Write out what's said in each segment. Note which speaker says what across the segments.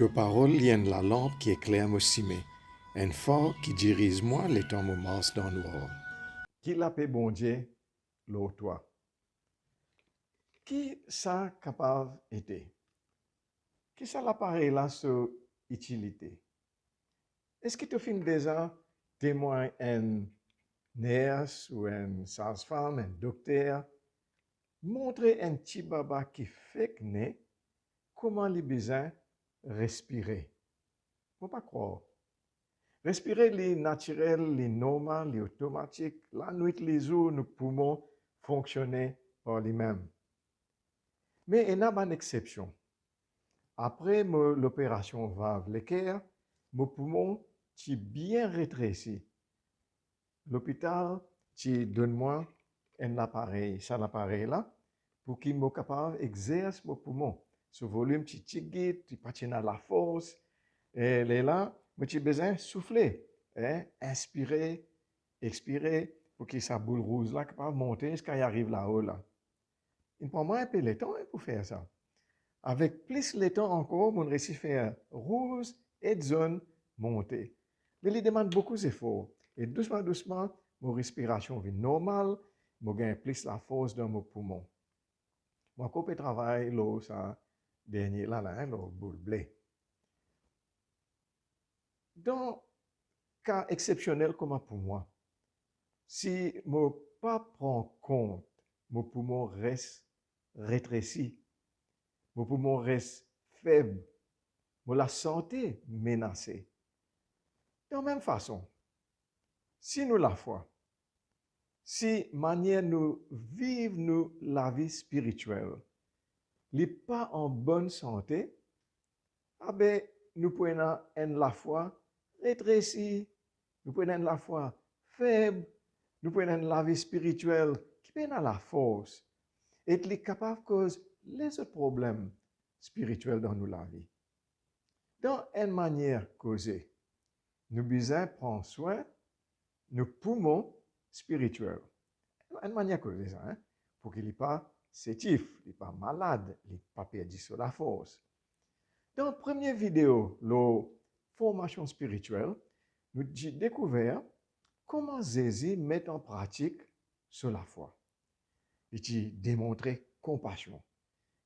Speaker 1: Tes paroles liennent la lampe qui éclaire mon cimé, un phare qui dirige moi les temps me masse dans le noir.
Speaker 2: Qui l'a paix bon Dieu, l'eau toi. Qui ça capable été? Qui ça l'appareil là sur utilité? Est-ce que tu finis déjà témoin un nurse ou un sage-femme, un docteur, montrer un petit baba qui fait que né, comment les besoins respirer? Faut pas croire. Respirer les naturels, les normaux, les automatiques, la nuit, les jours, nos poumons fonctionnaient par les-mêmes. Mais il y a une exception. Après l'opération valve l'équerre, mon poumon est bien rétréci. L'hôpital, tu donne-moi un appareil, ça l'appareil là, pour qu'il soit capable d'exercer mon poumon. Ce volume, tu tigres, tu patines à la force. Et là, tu as besoin de souffler, hein? Inspirer, expirer, pour que sa boule rouge là capable monter jusqu'à y arrive là-haut là. Il prend moins un peu de temps pour faire ça. Avec plus de temps encore, on réussit à faire rouge et zone monter. Mais il demande beaucoup d'efforts. Et doucement, doucement, mon respiration devient normale, je gagne plus la force dans mon poumon. Mon couple travaille là, ça, dernier là, là, le boule blé. Dans un cas exceptionnel comme pour moi, si je ne pas prends compte, mon poumon reste rétréci, mon poumon reste faible, la santé menacée. De la même façon, si nous la foi, si manière nous vivons la vie spirituelle, n'est pas en bonne santé, ah ben, nous prenons la foi rétrécie, nous prenons la foi faible, nous prenons la vie spirituelle qui peine à la force et qui est capable de causer les autres problèmes spirituels dans nous la vie. Dans une manière causée, nous besoin prendre soin de nos poumons spirituels. Une manière causée ça, hein, pour qu'il n'est pas sétif, il n'est pas malade, il n'est pas perdu sur la force. Dans la première vidéo, la formation spirituelle, nous avons découvert comment Jésus met en pratique sur la foi. Il a démontré compassion.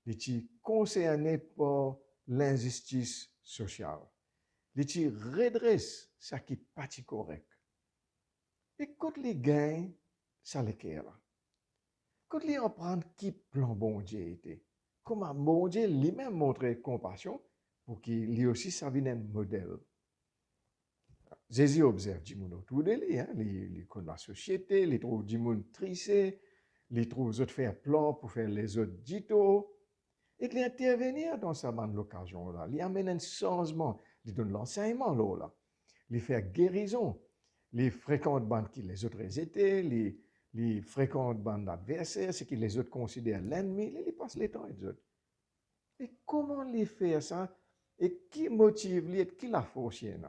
Speaker 2: Il est concerné par l'injustice sociale. Il redresse ce qui n'est pas correct. Et quand les gains, ça les là. Quand les apprend qui plan bon Dieu était, comment bon Dieu lui-même montrait compassion pour qu'il lui aussi serve un modèle. Jésus observe du monde autour de lui, hein, il connaît la société, il trouve du monde trissé, il trouve les autres faire plan pour faire les autres dito. Et il intervenir dans sa bande l'occasion là, il amène un changement, il donne l'enseignement là, il fait guérison, il fréquente bande qui les autres étaient, il fréquente bande adversaire, ce que les autres considèrent l'ennemi, il passe le temps avec eux. Et comment il fait ça? Et qui motive lui et qui la force? Une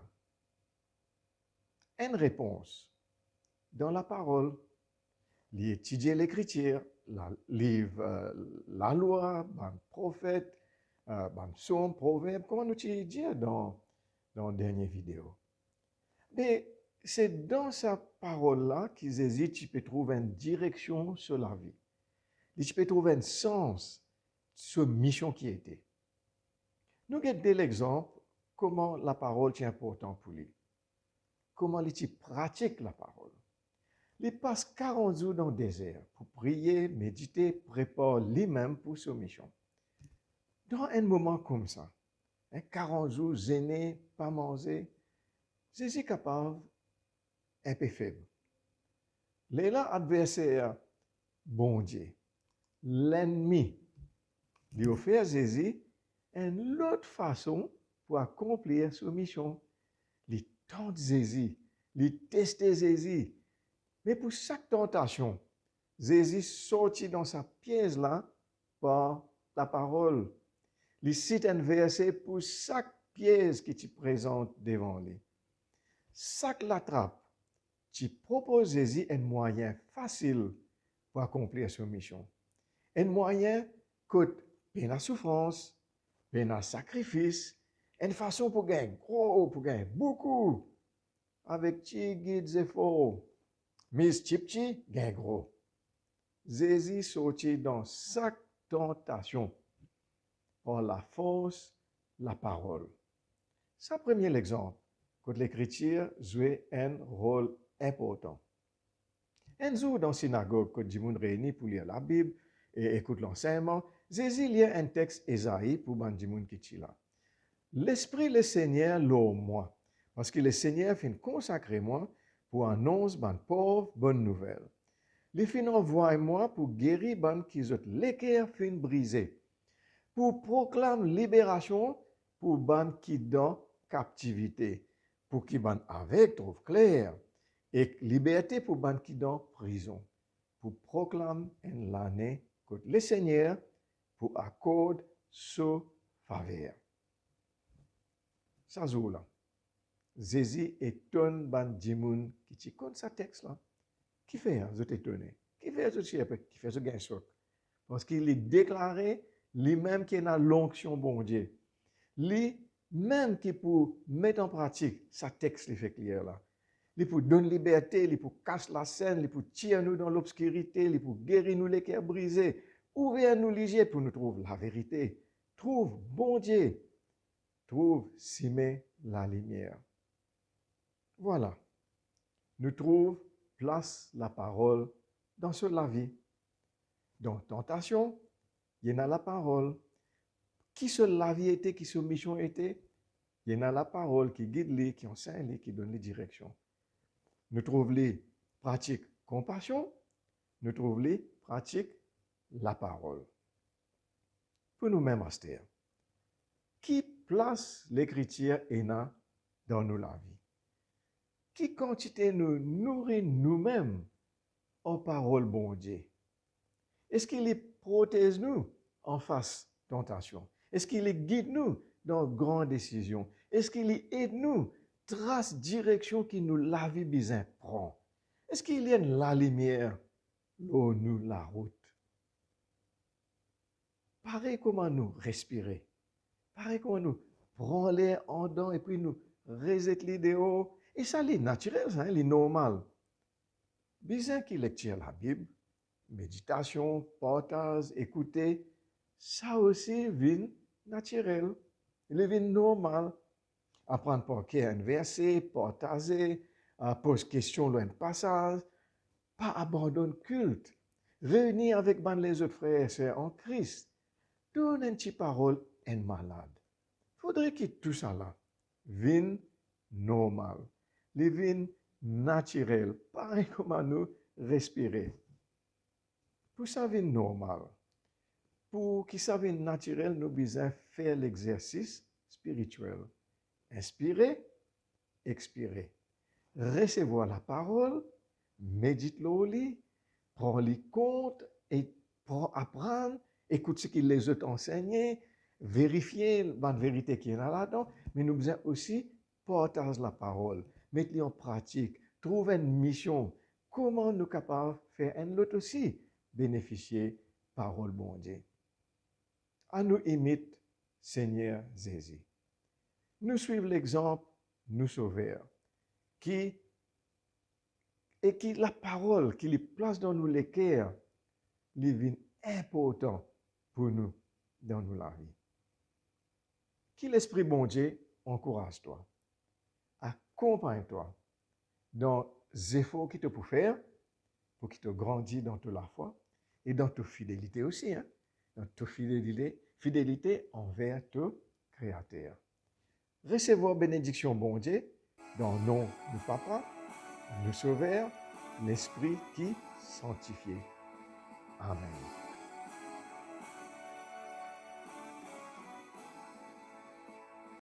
Speaker 2: réponse dans la parole, il étudie l'écriture, la loi, le prophète, le psaume, proverbe, comment nous étudions dans la dernière vidéo. Mais c'est dans sa parole-là que Jésus, tu peux trouver une direction sur la vie. Tu peux trouver un sens sur la mission qui était. Nous avons l'exemple comment la parole est importante pour lui. Comment il pratique la parole. Il passe 40 jours dans le désert pour prier, méditer, préparer lui-même pour sa mission. Dans un moment comme ça, 40 jours gêné, pas manger, Jésus est capable, un peu faible. Là, adversaire, bon Dieu, l'ennemi, lui offre à Jésus une autre façon pour accomplir sa mission. Il tente Jésus, il teste Jésus. Mais pour chaque tentation, Jésus sortit dans sa pièce là par la parole. Il cite un verset pour chaque pièce qui te présente devant lui. Chaque l'attrape, tu proposes Jésus un moyen facile pour accomplir sa mission. Un moyen coûte peine à souffrance, peine à sacrifice, Une façon pour gagner gros, pour gagner beaucoup, avec chi guides efforts. Miss Chipchi, gagne gros. Jésus sortit dans chaque tentation par la force, la parole. Ça, premier exemple, que l'écriture jouait un rôle important. Un jour, dans la synagogue, quand les gens réunis pour lire la Bible et écouter l'enseignement, Jésus lit un texte Ésaïe pour les gens qui sont là. L'Esprit le Seigneur l'a moi, parce que le Seigneur fin consacrer moi pour annoncer ban pauvre bonne nouvelle. Il fin envoie moi pour guérir ban qui ont l'équerre fin brisé, pour proclamer libération pour ban qui dans captivité, pour qui ban avec trouve clair, et liberté pour ban qui dans prison, pour proclamer une l'année que le Seigneur pour accorder sa faveur. Ça joue là. Jésus étonne ban dimoun qui t'y compte sa texte là. Qui fait, hein, je t'étonne. Qui fait ce qui fait ce gain choc. Parce qu'il est déclaré, lui-même qui est dans l'onction bon Dieu. Lui-même qui pour mettre en pratique sa texte, il fait clair là. Il pour donner liberté, il pour casser la scène, il pour tirer nous dans l'obscurité, il pour guérir nous les cœurs brisés, ouvrir nous les yeux pour nous trouver la vérité. Trouve bon Dieu. Trouve Simé la lumière. Voilà. Nous trouve place la parole dans ce la vie. Dans tentation, il y en a la parole. Qui ce la vie était, qui ce mission était, il y en a la parole qui guide les, qui enseigne les, qui donne les directions. Nous trouvons les pratiques compassion, nous trouvons les pratiques la parole. Pour nous-mêmes, Astère, qui place l'écriture dans nos la vie? Qui quantité nous nourrit nous-mêmes en parole bon Dieu? Est-ce qu'il les protège nous en face de tentation? Est-ce qu'il les guide nous dans grandes décisions? Est-ce qu'il les aide nous trace direction qui nous la vie bizarre prend? Est-ce qu'il y a la lumière où nous la route? Pareil comment nous respirer. Pareil comment nous prendre l'air en dedans et puis nous reset l'idéal. Et ça, c'est naturel, ça, c'est normal. Bizarre qui lecture la Bible, méditation, partage, écouter, ça aussi vient naturel. Il vient normal. Apprendre par cœur un verset, partager, poser question dans un passage, pas abandonner culte, réunir avec les autres frères et sœurs en Christ, donner une petite parole à un malade. Il faudrait que tout ça là vienne normal, vienne naturel, pareil comme nous respirer. Pour ça vienne normal, pour que ça vienne naturel, nous devons faire l'exercice spirituel. Inspirer, expirer. Recevoir la parole, méditer le lit, prendre les comptes et apprendre, écouter ce que les autres enseignent, vérifier la vérité qui est là-dedans, mais nous devons aussi partager la parole, mettre en pratique, trouver une mission. Comment nous sommes capables de faire un autre aussi bénéficier de la parole bon Dieu. À nous imiter Seigneur Jésus. Nous suivons l'exemple, nous sauveurs, qui la parole qui les place dans nous les cœurs, les vient important pour nous dans nous la vie. Qui l'Esprit bon Dieu encourage-toi, accompagne-toi dans les efforts qu'il te peut faire pour qu'il te grandisse dans toute la foi et dans ta fidélité aussi, hein, dans ta fidélité envers ton Créateur. Recevoir bénédiction bon Dieu dans le nom du Papa, le Sauveur, l'Esprit qui sanctifie. Amen.